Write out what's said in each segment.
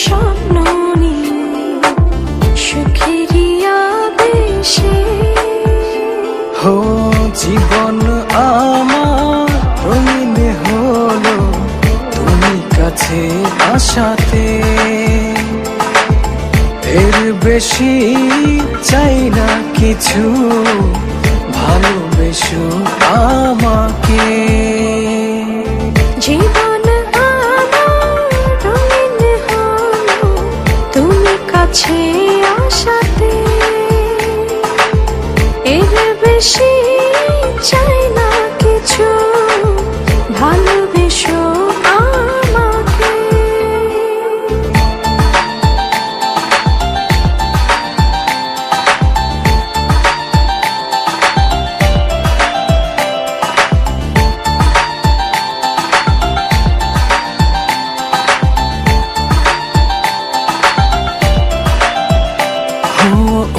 স্বপ্ন নিয়ে সুখেরই আবেশে হো জীবন আমার রঙিন হলো তুমি কাছে আসাতে, এর বেশি চাই না কিছু, ভালোবেসো আমাকে। জীবন আমার রঙিন হলো তুমি কাছে আসাতে, এর বেশি চাই না কিছু, ভালোবেসো আমাকে।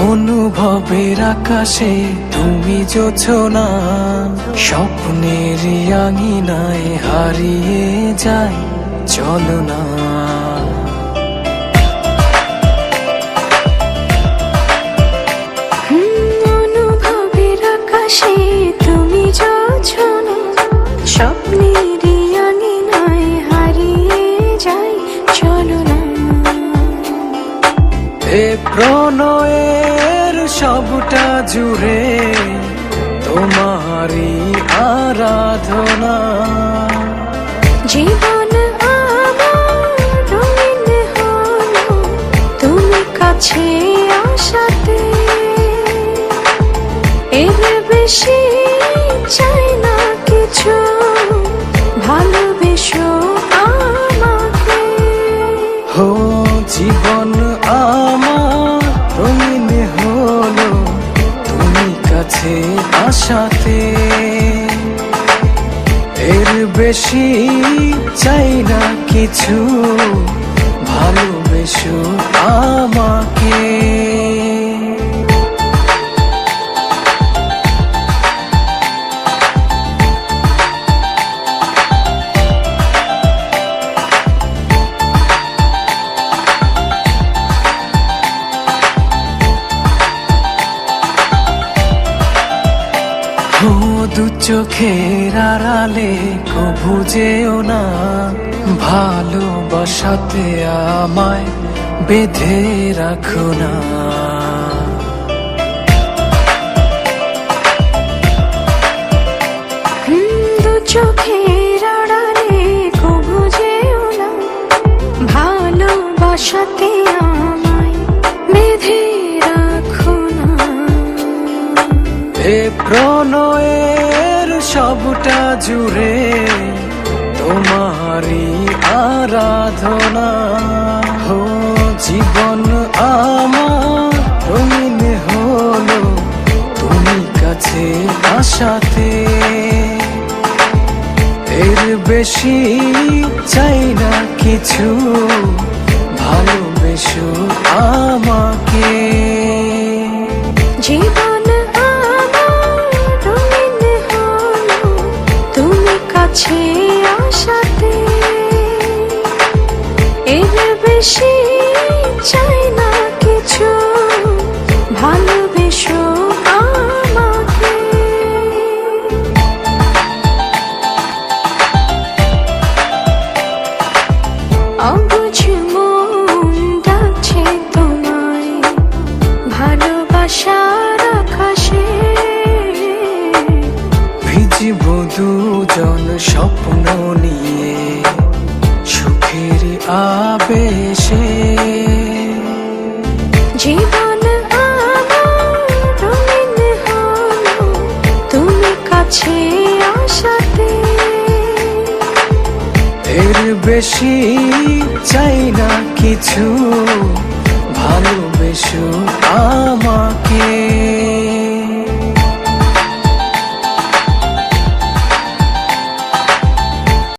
অনুভবের আকাশে তুমি জোছনা, স্বপ্নের আঙিনায় হারিয়ে যায় চলো না। অনুভবের আকাশে তুমি জোছনা, স্বপ্নের আঙিনায় হারিয়ে যায় চলো না। এ প্রণয়ের সবটা জুড়ে তোমারই আরাধনা। জীবন আমার রঙিন হলো তুমি কাছে আসাতে, এর বেশি চাই না কিছু, ভালোবেসো আমাকে। হো জীবন আমার রঙিন হলো তুমি কাছে আসাতে, এর বেশি চাই না কিছু, ভালোবেসো আমাকে। দু চোখের আড়ালে কভু যেও না, ভালোবাসাতে আমায় বেঁধে রাখো না। দু চোখের আড়ালে কভু যেও না, ভালোবাসাতে আমায় বেঁধে রাখো না। এ প্রণয়ের সবটা জুড়ে তোমারই আরাধনা। হো জীবন আমার রঙিন হলো তুমি কাছে আসাতে, এর বেশি চাই না কিছু, ভালোবেসো আমাকে। জীবন আমার রঙিন হলো তুমি কাছে আসাতে, এর বেশি চাই না কিছু, ভালোবেসো আমাকে। অবুঝ মন ডাকছে তোমায় ভালোবাসার আকাশে, ভিজিব দুজন স্বপ্ন নিয়ে সুখের আবেশে। জীবন আমার রঙিন হলো তুমি কাছে আসাতে, এর বেশি চাই না কিছু,